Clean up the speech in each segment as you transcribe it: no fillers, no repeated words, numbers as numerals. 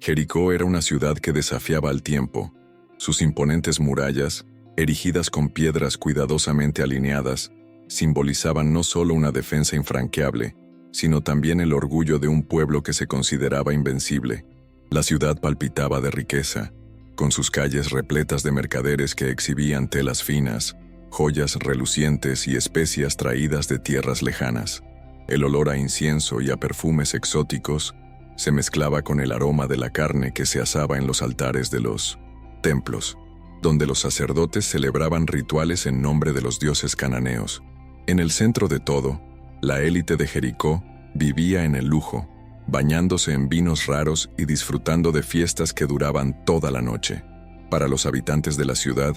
Jericó era una ciudad que desafiaba al tiempo. Sus imponentes murallas, erigidas con piedras cuidadosamente alineadas, simbolizaban no solo una defensa infranqueable, sino también el orgullo de un pueblo que se consideraba invencible. La ciudad palpitaba de riqueza, con sus calles repletas de mercaderes que exhibían telas finas, joyas relucientes y especias traídas de tierras lejanas. El olor a incienso y a perfumes exóticos se mezclaba con el aroma de la carne que se asaba en los altares de los templos, donde los sacerdotes celebraban rituales en nombre de los dioses cananeos. En el centro de todo, la élite de Jericó vivía en el lujo, bañándose en vinos raros y disfrutando de fiestas que duraban toda la noche. Para los habitantes de la ciudad,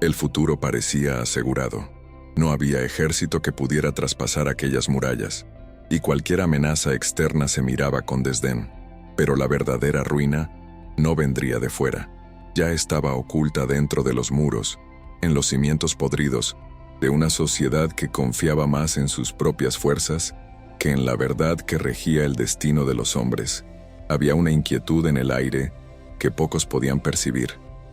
el futuro parecía asegurado. No había ejército que pudiera traspasar aquellas murallas, y cualquier amenaza externa se miraba con desdén. Pero la verdadera ruina no vendría de fuera. Ya estaba oculta dentro de los muros, en los cimientos podridos, de una sociedad que confiaba más en sus propias fuerzas que en la verdad que regía el destino de los hombres. Había una inquietud en el aire que pocos podían percibir.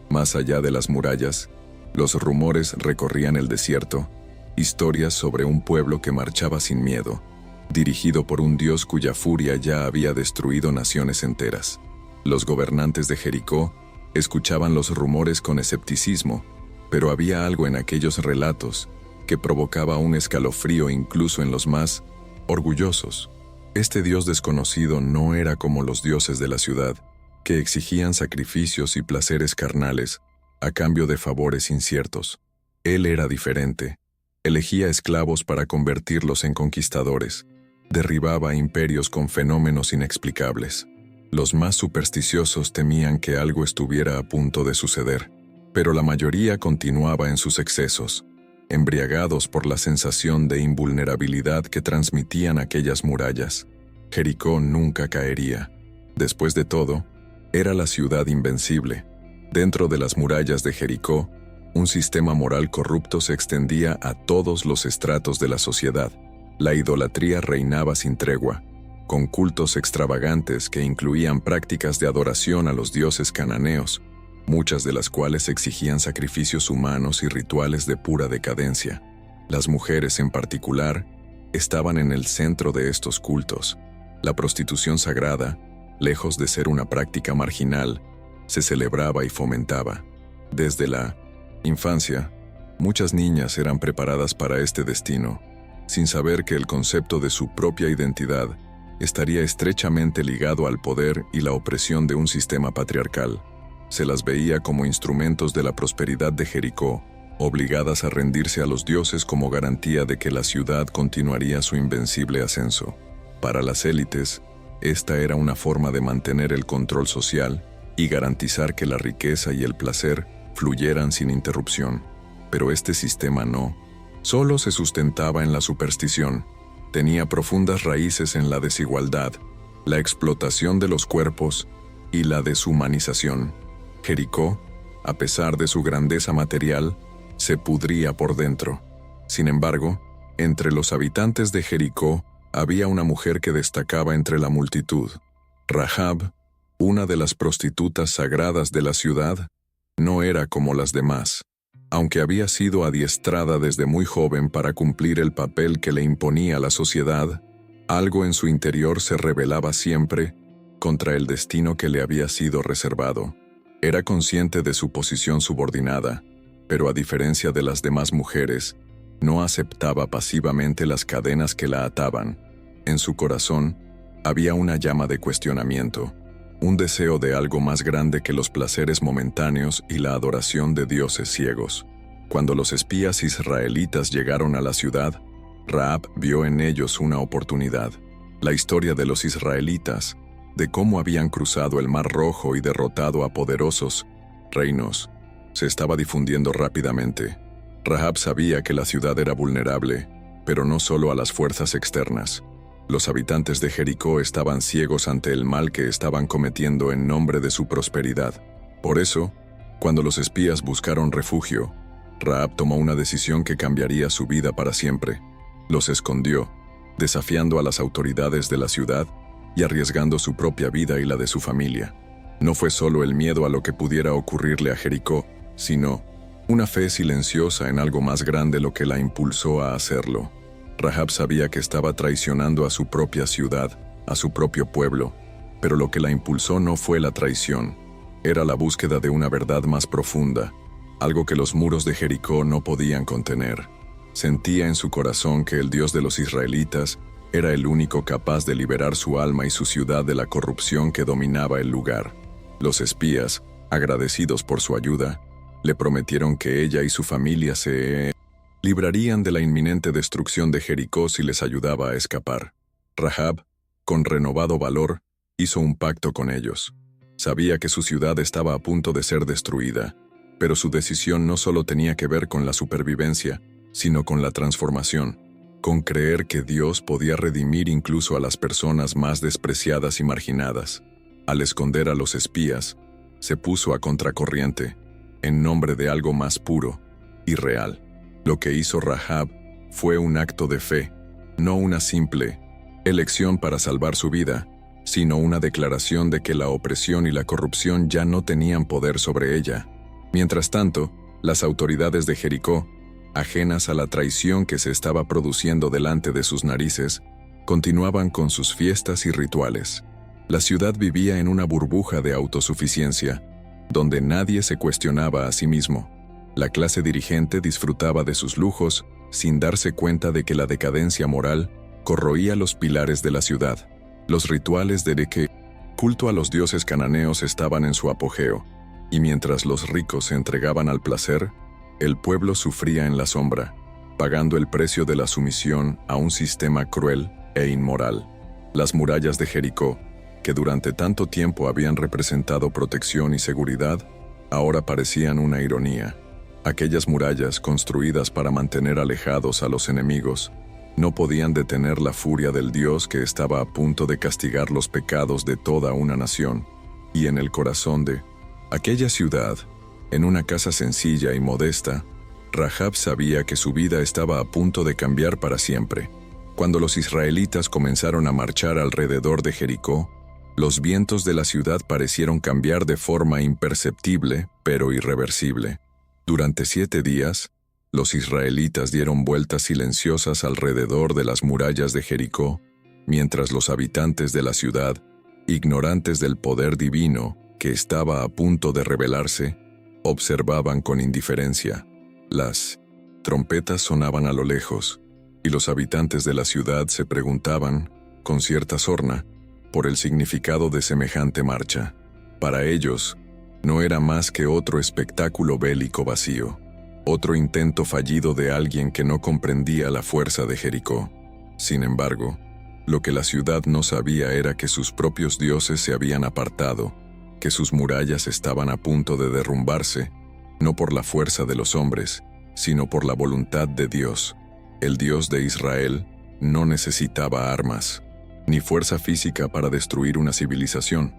Más allá de las murallas, los rumores recorrían el desierto, historias sobre un pueblo que marchaba sin miedo, dirigido por un dios cuya furia ya había destruido naciones enteras. Los gobernantes de Jericó escuchaban los rumores con escepticismo, pero había algo en aquellos relatos que provocaba un escalofrío incluso en los más orgullosos. Este dios desconocido no era como los dioses de la ciudad, que exigían sacrificios y placeres carnales a cambio de favores inciertos. Él era diferente. Elegía esclavos para convertirlos en conquistadores. Derribaba imperios con fenómenos inexplicables. Los más supersticiosos temían que algo estuviera a punto de suceder, pero la mayoría continuaba en sus excesos, embriagados por la sensación de invulnerabilidad que transmitían aquellas murallas. Jericó nunca caería. Después de todo, era la ciudad invencible. Dentro de las murallas de Jericó, un sistema moral corrupto se extendía a todos los estratos de la sociedad. La idolatría reinaba sin tregua, con cultos extravagantes que incluían prácticas de adoración a los dioses cananeos, muchas de las cuales exigían sacrificios humanos y rituales de pura decadencia. Las mujeres, en particular, estaban en el centro de estos cultos. La prostitución sagrada, lejos de ser una práctica marginal, se celebraba y fomentaba. Desde la infancia, muchas niñas eran preparadas para este destino, sin saber que el concepto de su propia identidad estaría estrechamente ligado al poder y la opresión de un sistema patriarcal. Se las veía como instrumentos de la prosperidad de Jericó, obligadas a rendirse a los dioses como garantía de que la ciudad continuaría su invencible ascenso. Para las élites, esta era una forma de mantener el control social y garantizar que la riqueza y el placer fluyeran sin interrupción. Pero este sistema solo se sustentaba en la superstición. Tenía profundas raíces en la desigualdad, la explotación de los cuerpos y la deshumanización. Jericó, a pesar de su grandeza material, se pudría por dentro. Sin embargo, entre los habitantes de Jericó había una mujer que destacaba entre la multitud. Rahab, una de las prostitutas sagradas de la ciudad, no era como las demás. Aunque había sido adiestrada desde muy joven para cumplir el papel que le imponía la sociedad, algo en su interior se rebelaba siempre contra el destino que le había sido reservado. Era consciente de su posición subordinada, pero a diferencia de las demás mujeres, no aceptaba pasivamente las cadenas que la ataban. En su corazón había una llama de cuestionamiento, un deseo de algo más grande que los placeres momentáneos y la adoración de dioses ciegos. Cuando los espías israelitas llegaron a la ciudad, Rahab vio en ellos una oportunidad. La historia de los israelitas, de cómo habían cruzado el Mar Rojo y derrotado a poderosos reinos, se estaba difundiendo rápidamente. Rahab sabía que la ciudad era vulnerable, pero no solo a las fuerzas externas. Los habitantes de Jericó estaban ciegos ante el mal que estaban cometiendo en nombre de su prosperidad. Por eso, cuando los espías buscaron refugio, Rahab tomó una decisión que cambiaría su vida para siempre. Los escondió, desafiando a las autoridades de la ciudad y arriesgando su propia vida y la de su familia. No fue solo el miedo a lo que pudiera ocurrirle a Jericó, sino una fe silenciosa en algo más grande lo que la impulsó a hacerlo. Rahab sabía que estaba traicionando a su propia ciudad, a su propio pueblo, pero lo que la impulsó no fue la traición, era la búsqueda de una verdad más profunda, algo que los muros de Jericó no podían contener. Sentía en su corazón que el Dios de los israelitas era el único capaz de liberar su alma y su ciudad de la corrupción que dominaba el lugar. Los espías, agradecidos por su ayuda, le prometieron que ella y su familia se librarían de la inminente destrucción de Jericó si les ayudaba a escapar. Rahab, con renovado valor, hizo un pacto con ellos. Sabía que su ciudad estaba a punto de ser destruida, pero su decisión no solo tenía que ver con la supervivencia, sino con la transformación, con creer que Dios podía redimir incluso a las personas más despreciadas y marginadas. Al esconder a los espías, se puso a contracorriente, en nombre de algo más puro y real. Lo que hizo Rahab fue un acto de fe, no una simple elección para salvar su vida, sino una declaración de que la opresión y la corrupción ya no tenían poder sobre ella. Mientras tanto, las autoridades de Jericó, ajenas a la traición que se estaba produciendo delante de sus narices, continuaban con sus fiestas y rituales. La ciudad vivía en una burbuja de autosuficiencia, donde nadie se cuestionaba a sí mismo. La clase dirigente disfrutaba de sus lujos, sin darse cuenta de que la decadencia moral corroía los pilares de la ciudad. Los rituales de culto a los dioses cananeos estaban en su apogeo, y mientras los ricos se entregaban al placer, el pueblo sufría en la sombra, pagando el precio de la sumisión a un sistema cruel e inmoral. Las murallas de Jericó, que durante tanto tiempo habían representado protección y seguridad, ahora parecían una ironía. Aquellas murallas, construidas para mantener alejados a los enemigos, no podían detener la furia del Dios que estaba a punto de castigar los pecados de toda una nación. Y en el corazón de aquella ciudad, en una casa sencilla y modesta, Rahab sabía que su vida estaba a punto de cambiar para siempre. Cuando los israelitas comenzaron a marchar alrededor de Jericó, los vientos de la ciudad parecieron cambiar de forma imperceptible, pero irreversible. Durante 7 días, los israelitas dieron vueltas silenciosas alrededor de las murallas de Jericó, mientras los habitantes de la ciudad, ignorantes del poder divino que estaba a punto de revelarse, observaban con indiferencia. Las trompetas sonaban a lo lejos, y los habitantes de la ciudad se preguntaban, con cierta sorna, por el significado de semejante marcha. Para ellos, no era más que otro espectáculo bélico vacío, otro intento fallido de alguien que no comprendía la fuerza de Jericó. Sin embargo, lo que la ciudad no sabía era que sus propios dioses se habían apartado, que sus murallas estaban a punto de derrumbarse, no por la fuerza de los hombres, sino por la voluntad de Dios. El Dios de Israel no necesitaba armas, ni fuerza física para destruir una civilización.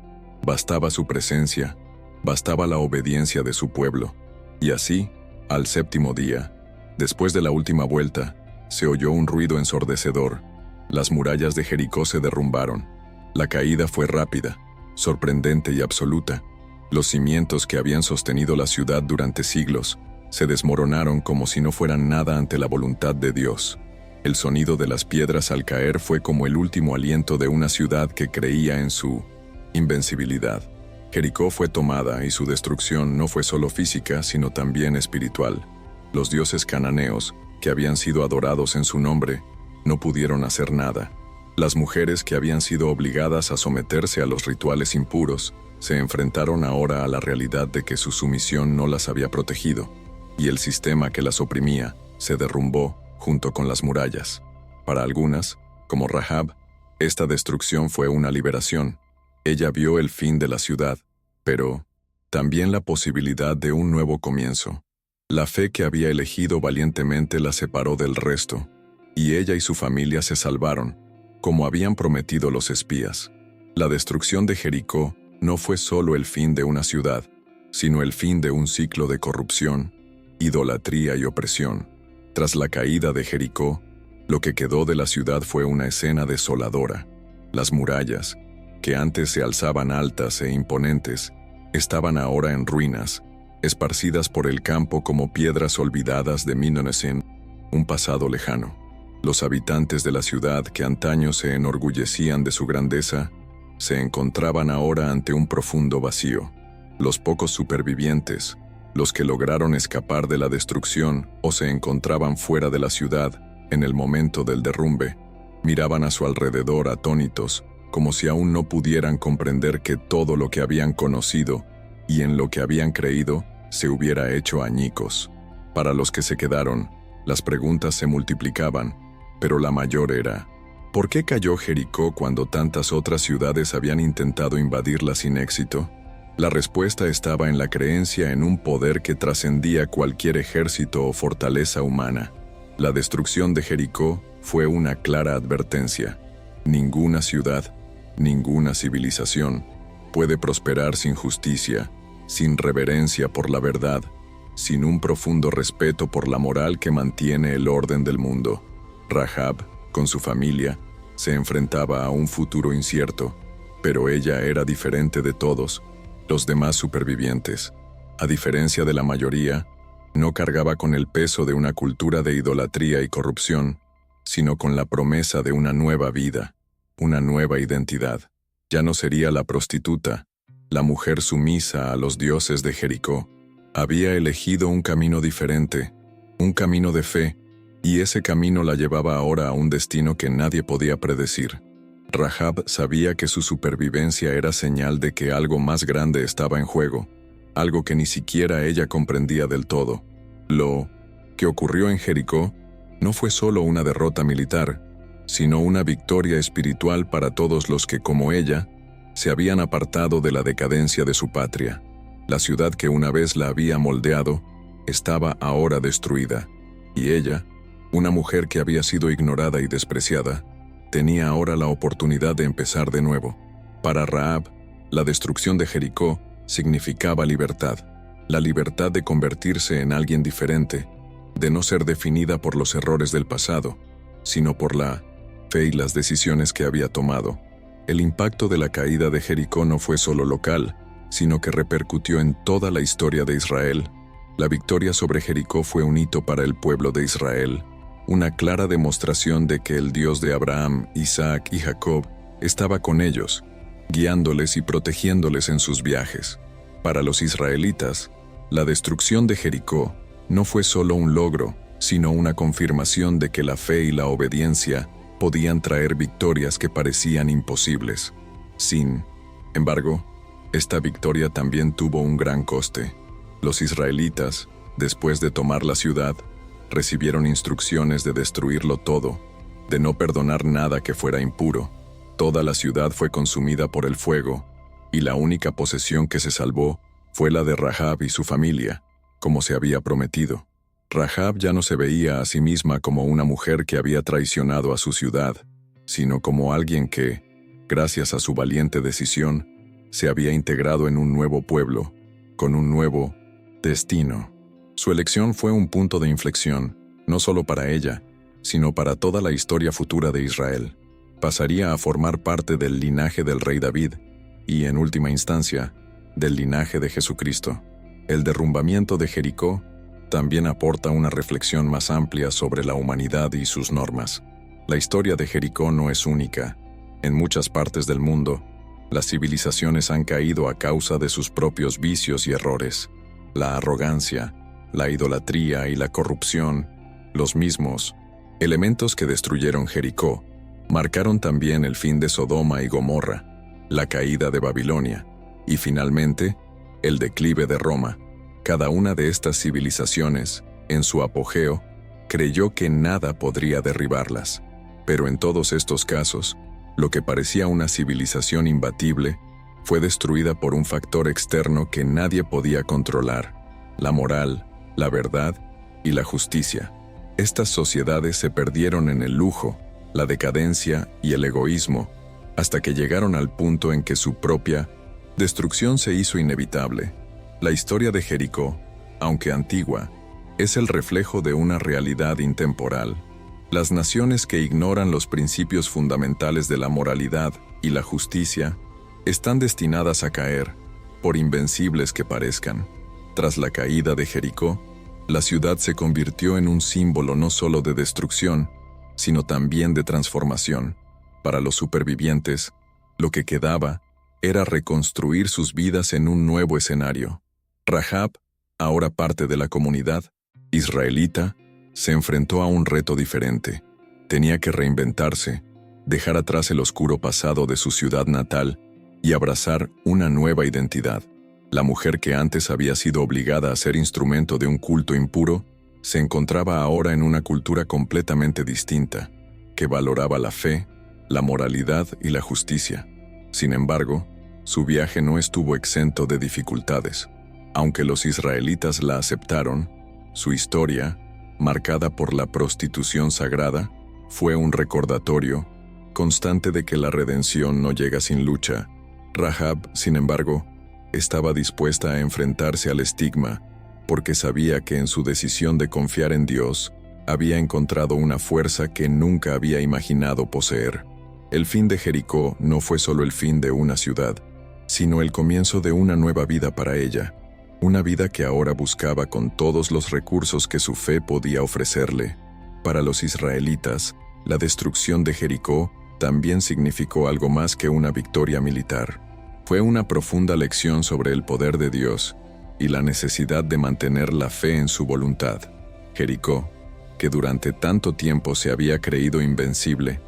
Bastaba su presencia, bastaba la obediencia de su pueblo. Y así, al 7º día, después de la última vuelta, se oyó un ruido ensordecedor. Las murallas de Jericó se derrumbaron. La caída fue rápida, sorprendente y absoluta. Los cimientos que habían sostenido la ciudad durante siglos se desmoronaron como si no fueran nada ante la voluntad de Dios. El sonido de las piedras al caer fue como el último aliento de una ciudad que creía en su invencibilidad. Jericó fue tomada y su destrucción no fue solo física, sino también espiritual. Los dioses cananeos, que habían sido adorados en su nombre, no pudieron hacer nada. Las mujeres que habían sido obligadas a someterse a los rituales impuros, se enfrentaron ahora a la realidad de que su sumisión no las había protegido, y el sistema que las oprimía se derrumbó junto con las murallas. Para algunas, como Rahab, esta destrucción fue una liberación. Ella vio el fin de la ciudad, pero también la posibilidad de un nuevo comienzo. La fe que había elegido valientemente la separó del resto, y ella y su familia se salvaron, como habían prometido los espías. La destrucción de Jericó no fue solo el fin de una ciudad, sino el fin de un ciclo de corrupción, idolatría y opresión. Tras la caída de Jericó, lo que quedó de la ciudad fue una escena desoladora. Las murallas, que antes se alzaban altas e imponentes, estaban ahora en ruinas, esparcidas por el campo como piedras olvidadas de Minonesen, un pasado lejano. Los habitantes de la ciudad que antaño se enorgullecían de su grandeza, se encontraban ahora ante un profundo vacío. Los pocos supervivientes, los que lograron escapar de la destrucción o se encontraban fuera de la ciudad en el momento del derrumbe, miraban a su alrededor atónitos, como si aún no pudieran comprender que todo lo que habían conocido y en lo que habían creído se hubiera hecho añicos. Para los que se quedaron, las preguntas se multiplicaban, pero la mayor era: ¿por qué cayó Jericó cuando tantas otras ciudades habían intentado invadirla sin éxito? La respuesta estaba en la creencia en un poder que trascendía cualquier ejército o fortaleza humana. La destrucción de Jericó fue una clara advertencia. Ninguna ciudad, ninguna civilización puede prosperar sin justicia, sin reverencia por la verdad, sin un profundo respeto por la moral que mantiene el orden del mundo. Rahab, con su familia, se enfrentaba a un futuro incierto, pero ella era diferente de todos los demás supervivientes. A diferencia de la mayoría, no cargaba con el peso de una cultura de idolatría y corrupción, sino con la promesa de una nueva vida, una nueva identidad. Ya no sería la prostituta, la mujer sumisa a los dioses de Jericó. Había elegido un camino diferente, un camino de fe, y ese camino la llevaba ahora a un destino que nadie podía predecir. Rahab sabía que su supervivencia era señal de que algo más grande estaba en juego, algo que ni siquiera ella comprendía del todo. Lo que ocurrió en Jericó no fue solo una derrota militar, sino una victoria espiritual para todos los que, como ella, se habían apartado de la decadencia de su patria. La ciudad que una vez la había moldeado estaba ahora destruida, y ella, una mujer que había sido ignorada y despreciada, tenía ahora la oportunidad de empezar de nuevo. Para Rahab, la destrucción de Jericó significaba libertad, la libertad de convertirse en alguien diferente, de no ser definida por los errores del pasado, sino por la fe y las decisiones que había tomado. El impacto de la caída de Jericó no fue solo local, sino que repercutió en toda la historia de Israel. La victoria sobre Jericó fue un hito para el pueblo de Israel, una clara demostración de que el Dios de Abraham, Isaac y Jacob estaba con ellos, guiándoles y protegiéndoles en sus viajes. Para los israelitas, la destrucción de Jericó no fue solo un logro, sino una confirmación de que la fe y la obediencia podían traer victorias que parecían imposibles. Sin embargo, esta victoria también tuvo un gran coste. Los israelitas, después de tomar la ciudad, recibieron instrucciones de destruirlo todo, de no perdonar nada que fuera impuro. Toda la ciudad fue consumida por el fuego, y la única posesión que se salvó fue la de Rahab y su familia, como se había prometido. Rahab ya no se veía a sí misma como una mujer que había traicionado a su ciudad, sino como alguien que, gracias a su valiente decisión, se había integrado en un nuevo pueblo, con un nuevo destino. Su elección fue un punto de inflexión, no solo para ella, sino para toda la historia futura de Israel. Pasaría a formar parte del linaje del rey David y, en última instancia, del linaje de Jesucristo. El derrumbamiento de Jericó también aporta una reflexión más amplia sobre la humanidad y sus normas. La historia de Jericó no es única. En muchas partes del mundo, las civilizaciones han caído a causa de sus propios vicios y errores. La arrogancia, la idolatría y la corrupción, los mismos elementos que destruyeron Jericó, marcaron también el fin de Sodoma y Gomorra, la caída de Babilonia y, finalmente, el declive de Roma. Cada una de estas civilizaciones, en su apogeo, creyó que nada podría derribarlas. Pero en todos estos casos, lo que parecía una civilización imbatible fue destruida por un factor externo que nadie podía controlar: la moral, la verdad y la justicia. Estas sociedades se perdieron en el lujo, la decadencia y el egoísmo, hasta que llegaron al punto en que su propia destrucción se hizo inevitable. La historia de Jericó, aunque antigua, es el reflejo de una realidad intemporal. Las naciones que ignoran los principios fundamentales de la moralidad y la justicia están destinadas a caer, por invencibles que parezcan. Tras la caída de Jericó, la ciudad se convirtió en un símbolo no solo de destrucción, sino también de transformación. Para los supervivientes, lo que quedaba era reconstruir sus vidas en un nuevo escenario. Rahab, ahora parte de la comunidad israelita, se enfrentó a un reto diferente. Tenía que reinventarse, dejar atrás el oscuro pasado de su ciudad natal y abrazar una nueva identidad. La mujer que antes había sido obligada a ser instrumento de un culto impuro, se encontraba ahora en una cultura completamente distinta, que valoraba la fe, la moralidad y la justicia. Sin embargo, su viaje no estuvo exento de dificultades. Aunque los israelitas la aceptaron, su historia, marcada por la prostitución sagrada, fue un recordatorio constante de que la redención no llega sin lucha. Rahab, sin embargo, estaba dispuesta a enfrentarse al estigma, porque sabía que en su decisión de confiar en Dios, había encontrado una fuerza que nunca había imaginado poseer. El fin de Jericó no fue solo el fin de una ciudad, sino el comienzo de una nueva vida para ella, una vida que ahora buscaba con todos los recursos que su fe podía ofrecerle. Para los israelitas, la destrucción de Jericó también significó algo más que una victoria militar. Fue una profunda lección sobre el poder de Dios y la necesidad de mantener la fe en su voluntad. Jericó, que durante tanto tiempo se había creído invencible,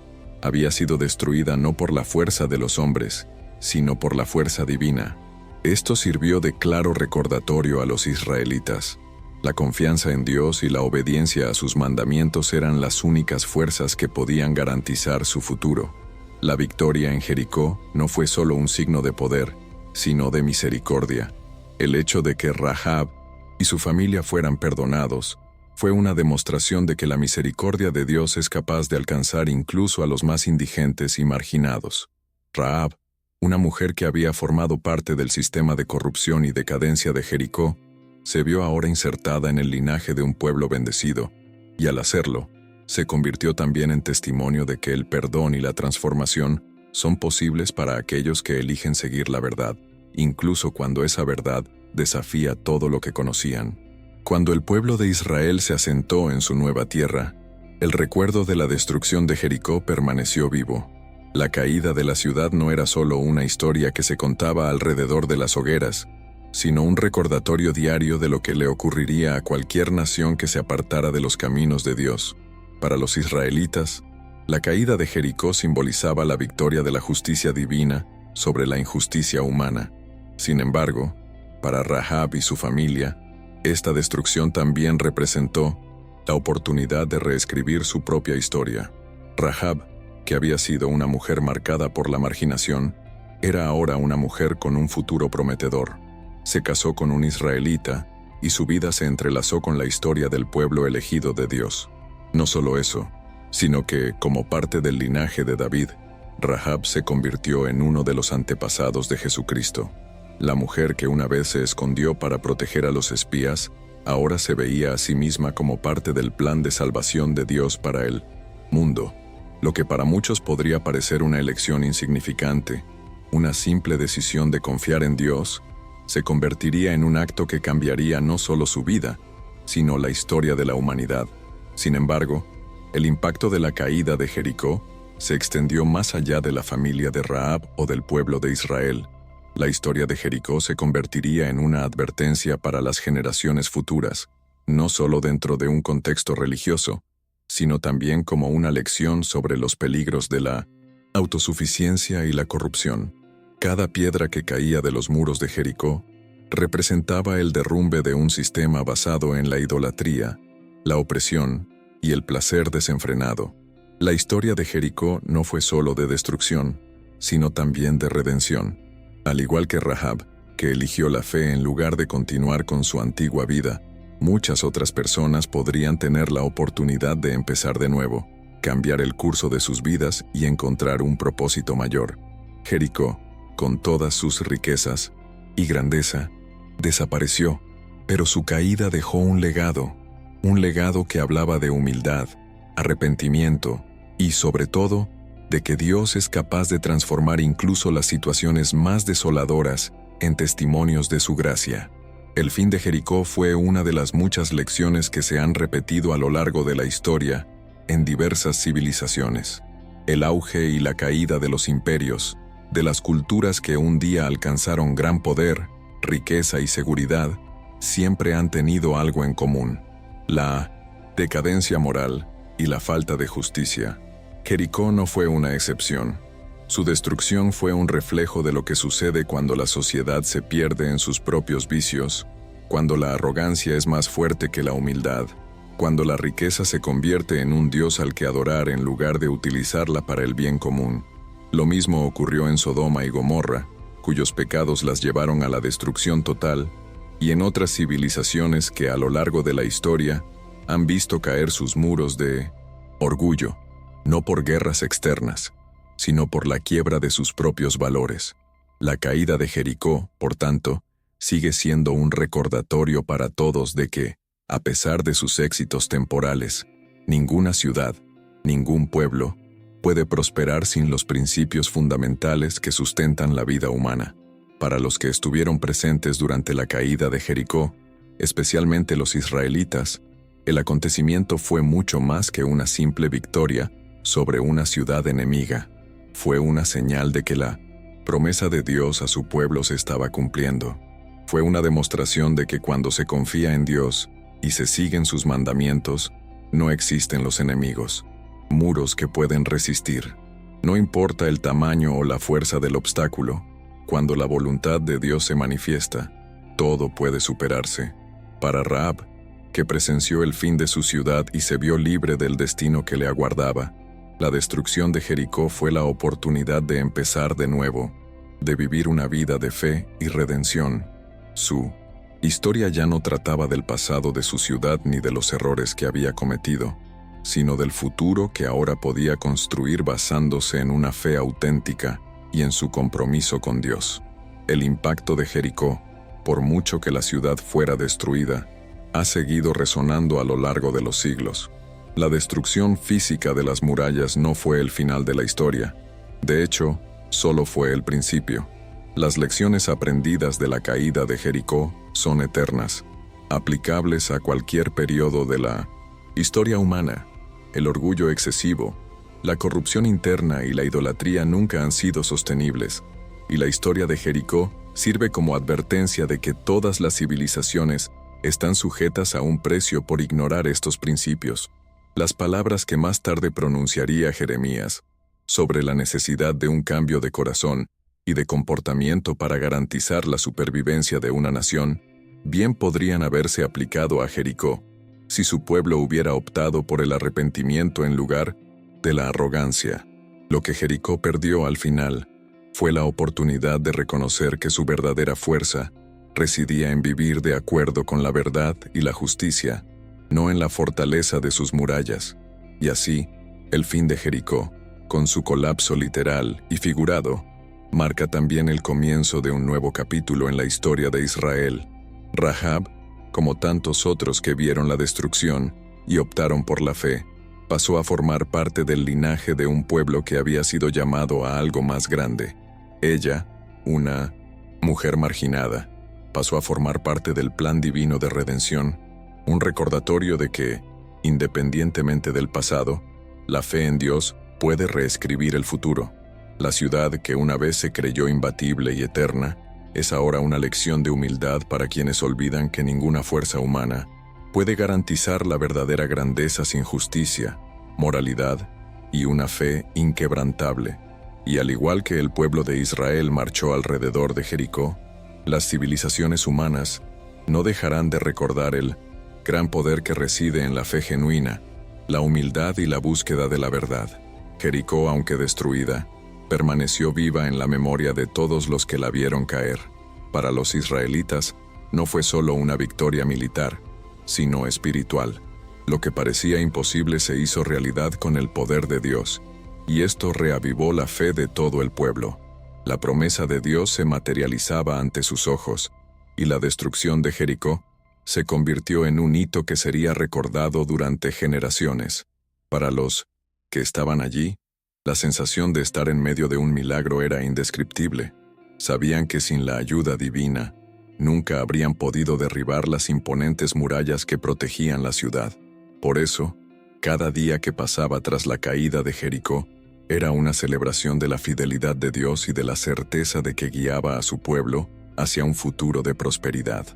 había sido destruida no por la fuerza de los hombres, sino por la fuerza divina. Esto sirvió de claro recordatorio a los israelitas. La confianza en Dios y la obediencia a sus mandamientos eran las únicas fuerzas que podían garantizar su futuro. La victoria en Jericó no fue solo un signo de poder, sino de misericordia. El hecho de que Rahab y su familia fueran perdonados fue una demostración de que la misericordia de Dios es capaz de alcanzar incluso a los más indigentes y marginados. Rahab, una mujer que había formado parte del sistema de corrupción y decadencia de Jericó, se vio ahora insertada en el linaje de un pueblo bendecido, y al hacerlo, se convirtió también en testimonio de que el perdón y la transformación son posibles para aquellos que eligen seguir la verdad, incluso cuando esa verdad desafía todo lo que conocían. Cuando el pueblo de Israel se asentó en su nueva tierra, el recuerdo de la destrucción de Jericó permaneció vivo. La caída de la ciudad no era solo una historia que se contaba alrededor de las hogueras, sino un recordatorio diario de lo que le ocurriría a cualquier nación que se apartara de los caminos de Dios. Para los israelitas, la caída de Jericó simbolizaba la victoria de la justicia divina sobre la injusticia humana. Sin embargo, para Rahab y su familia, esta destrucción también representó la oportunidad de reescribir su propia historia. Rahab, que había sido una mujer marcada por la marginación, era ahora una mujer con un futuro prometedor. Se casó con un israelita y su vida se entrelazó con la historia del pueblo elegido de Dios. No solo eso, sino que, como parte del linaje de David, Rahab se convirtió en uno de los antepasados de Jesucristo. La mujer que una vez se escondió para proteger a los espías, ahora se veía a sí misma como parte del plan de salvación de Dios para el mundo. Lo que para muchos podría parecer una elección insignificante, una simple decisión de confiar en Dios, se convertiría en un acto que cambiaría no solo su vida, sino la historia de la humanidad. Sin embargo, el impacto de la caída de Jericó se extendió más allá de la familia de Rahab o del pueblo de Israel. La historia de Jericó se convertiría en una advertencia para las generaciones futuras, no solo dentro de un contexto religioso, sino también como una lección sobre los peligros de la autosuficiencia y la corrupción. Cada piedra que caía de los muros de Jericó representaba el derrumbe de un sistema basado en la idolatría, la opresión y el placer desenfrenado. La historia de Jericó no fue solo de destrucción, sino también de redención. Al igual que Rahab, que eligió la fe en lugar de continuar con su antigua vida, muchas otras personas podrían tener la oportunidad de empezar de nuevo, cambiar el curso de sus vidas y encontrar un propósito mayor. Jericó, con todas sus riquezas y grandeza, desapareció, pero su caída dejó un legado que hablaba de humildad, arrepentimiento y, sobre todo, de que Dios es capaz de transformar incluso las situaciones más desoladoras en testimonios de su gracia. El fin de Jericó fue una de las muchas lecciones que se han repetido a lo largo de la historia en diversas civilizaciones. El auge y la caída de los imperios, de las culturas que un día alcanzaron gran poder, riqueza y seguridad, siempre han tenido algo en común: la decadencia moral y la falta de justicia. Jericó no fue una excepción. Su destrucción fue un reflejo de lo que sucede cuando la sociedad se pierde en sus propios vicios, cuando la arrogancia es más fuerte que la humildad, cuando la riqueza se convierte en un dios al que adorar en lugar de utilizarla para el bien común. Lo mismo ocurrió en Sodoma y Gomorra, cuyos pecados las llevaron a la destrucción total, y en otras civilizaciones que a lo largo de la historia han visto caer sus muros de orgullo, no por guerras externas, sino por la quiebra de sus propios valores. La caída de Jericó, por tanto, sigue siendo un recordatorio para todos de que, a pesar de sus éxitos temporales, ninguna ciudad, ningún pueblo, puede prosperar sin los principios fundamentales que sustentan la vida humana. Para los que estuvieron presentes durante la caída de Jericó, especialmente los israelitas, el acontecimiento fue mucho más que una simple victoria sobre una ciudad enemiga. Fue una señal de que la promesa de Dios a su pueblo se estaba cumpliendo. Fue una demostración de que cuando se confía en Dios y se siguen sus mandamientos, no existen los enemigos, muros que pueden resistir. No importa el tamaño o la fuerza del obstáculo, cuando la voluntad de Dios se manifiesta, todo puede superarse. Para Rahab, que presenció el fin de su ciudad y se vio libre del destino que le aguardaba, la destrucción de Jericó fue la oportunidad de empezar de nuevo, de vivir una vida de fe y redención. Su historia ya no trataba del pasado de su ciudad ni de los errores que había cometido, sino del futuro que ahora podía construir basándose en una fe auténtica y en su compromiso con Dios. El impacto de Jericó, por mucho que la ciudad fuera destruida, ha seguido resonando a lo largo de los siglos. La destrucción física de las murallas no fue el final de la historia. De hecho, solo fue el principio. Las lecciones aprendidas de la caída de Jericó son eternas, aplicables a cualquier periodo de la historia humana. El orgullo excesivo, la corrupción interna y la idolatría nunca han sido sostenibles, y la historia de Jericó sirve como advertencia de que todas las civilizaciones están sujetas a un precio por ignorar estos principios. Las palabras que más tarde pronunciaría Jeremías sobre la necesidad de un cambio de corazón y de comportamiento para garantizar la supervivencia de una nación, bien podrían haberse aplicado a Jericó, si su pueblo hubiera optado por el arrepentimiento en lugar de la arrogancia. Lo que Jericó perdió al final fue la oportunidad de reconocer que su verdadera fuerza residía en vivir de acuerdo con la verdad y la justicia, no en la fortaleza de sus murallas. Y así, el fin de Jericó, con su colapso literal y figurado, marca también el comienzo de un nuevo capítulo en la historia de Israel. Rahab, como tantos otros que vieron la destrucción y optaron por la fe, pasó a formar parte del linaje de un pueblo que había sido llamado a algo más grande. Ella, una mujer marginada, pasó a formar parte del plan divino de redención, un recordatorio de que, independientemente del pasado, la fe en Dios puede reescribir el futuro. La ciudad que una vez se creyó imbatible y eterna, es ahora una lección de humildad para quienes olvidan que ninguna fuerza humana puede garantizar la verdadera grandeza sin justicia, moralidad y una fe inquebrantable. Y al igual que el pueblo de Israel marchó alrededor de Jericó, las civilizaciones humanas no dejarán de recordar el gran poder que reside en la fe genuina, la humildad y la búsqueda de la verdad. Jericó, aunque destruida, permaneció viva en la memoria de todos los que la vieron caer. Para los israelitas, no fue solo una victoria militar, sino espiritual. Lo que parecía imposible se hizo realidad con el poder de Dios, y esto reavivó la fe de todo el pueblo. La promesa de Dios se materializaba ante sus ojos, y la destrucción de Jericó se convirtió en un hito que sería recordado durante generaciones. Para los que estaban allí, La sensación de estar en medio de un milagro era indescriptible. Sabían que sin la ayuda divina, nunca habrían podido derribar las imponentes murallas que protegían la ciudad. Por eso, cada día que pasaba tras la caída de Jericó era una celebración de la fidelidad de Dios y de la certeza de que guiaba a su pueblo hacia un futuro de prosperidad.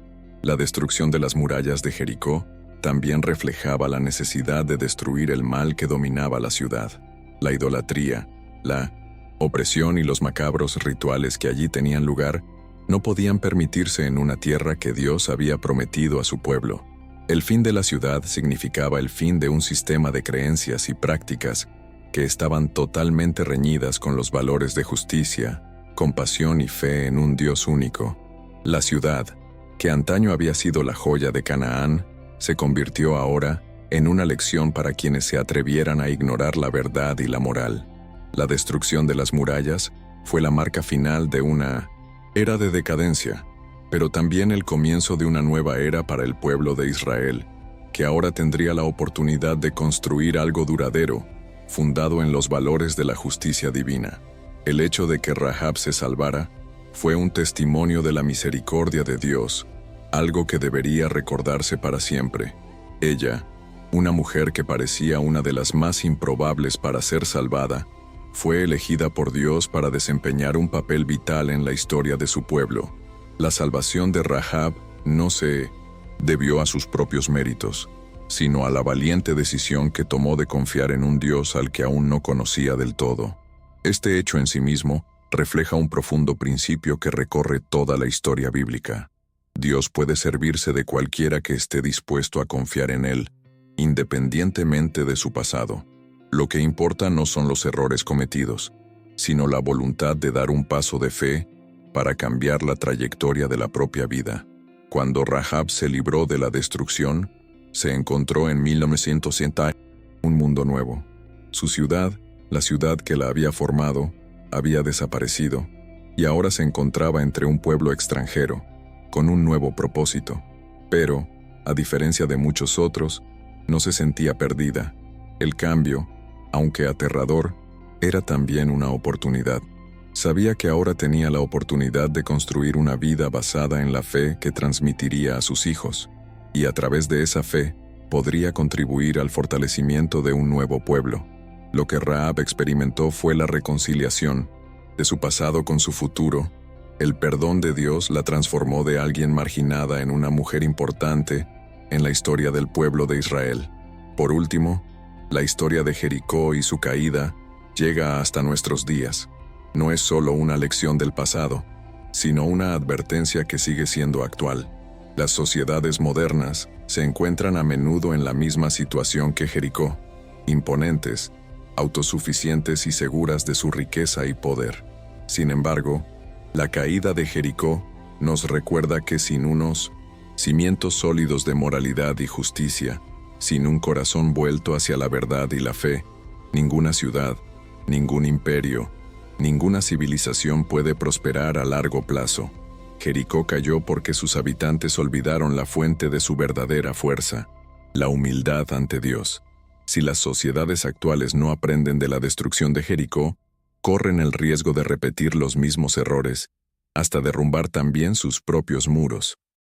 La destrucción de las murallas de Jericó también reflejaba la necesidad de destruir el mal que dominaba la ciudad. La idolatría, la opresión y los macabros rituales que allí tenían lugar no podían permitirse en una tierra que Dios había prometido a su pueblo. El fin de la ciudad significaba el fin de un sistema de creencias y prácticas que estaban totalmente reñidas con los valores de justicia, compasión y fe en un Dios único. La ciudad, que antaño había sido la joya de Canaán, se convirtió ahora en una lección para quienes se atrevieran a ignorar la verdad y la moral. La destrucción de las murallas fue la marca final de una era de decadencia, pero también el comienzo de una nueva era para el pueblo de Israel, que ahora tendría la oportunidad de construir algo duradero, fundado en los valores de la justicia divina. El hecho de que Rahab se salvara fue un testimonio de la misericordia de Dios, algo que debería recordarse para siempre. Ella, una mujer que parecía una de las más improbables para ser salvada, fue elegida por Dios para desempeñar un papel vital en la historia de su pueblo. La salvación de Rahab no se debió a sus propios méritos, sino a la valiente decisión que tomó de confiar en un Dios al que aún no conocía del todo. Este hecho en sí mismo refleja un profundo principio que recorre toda la historia bíblica. Dios puede servirse de cualquiera que esté dispuesto a confiar en Él, independientemente de su pasado. Lo que importa no son los errores cometidos, sino la voluntad de dar un paso de fe para cambiar la trayectoria de la propia vida. Cuando Rahab se libró de la destrucción, se encontró en 1960 un mundo nuevo. Su ciudad, la ciudad que la había formado, había desaparecido, y ahora se encontraba entre un pueblo extranjero, con un nuevo propósito. Pero, a diferencia de muchos otros, no se sentía perdida. El cambio, aunque aterrador, era también una oportunidad. Sabía que ahora tenía la oportunidad de construir una vida basada en la fe que transmitiría a sus hijos, y a través de esa fe podría contribuir al fortalecimiento de un nuevo pueblo. Lo que Rahab experimentó fue la reconciliación de su pasado con su futuro. El perdón de Dios la transformó de alguien marginada en una mujer importante en la historia del pueblo de Israel. Por último, la historia de Jericó y su caída llega hasta nuestros días. No es solo una lección del pasado, sino una advertencia que sigue siendo actual. Las sociedades modernas se encuentran a menudo en la misma situación que Jericó, imponentes, autosuficientes y seguras de su riqueza y poder. Sin embargo, la caída de Jericó nos recuerda que sin unos cimientos sólidos de moralidad y justicia, sin un corazón vuelto hacia la verdad y la fe, ninguna ciudad, ningún imperio, ninguna civilización puede prosperar a largo plazo. Jericó cayó porque sus habitantes olvidaron la fuente de su verdadera fuerza, la humildad ante Dios. Si las sociedades actuales no aprenden de la destrucción de Jericó, corren el riesgo de repetir los mismos errores, hasta derrumbar también sus propios muros.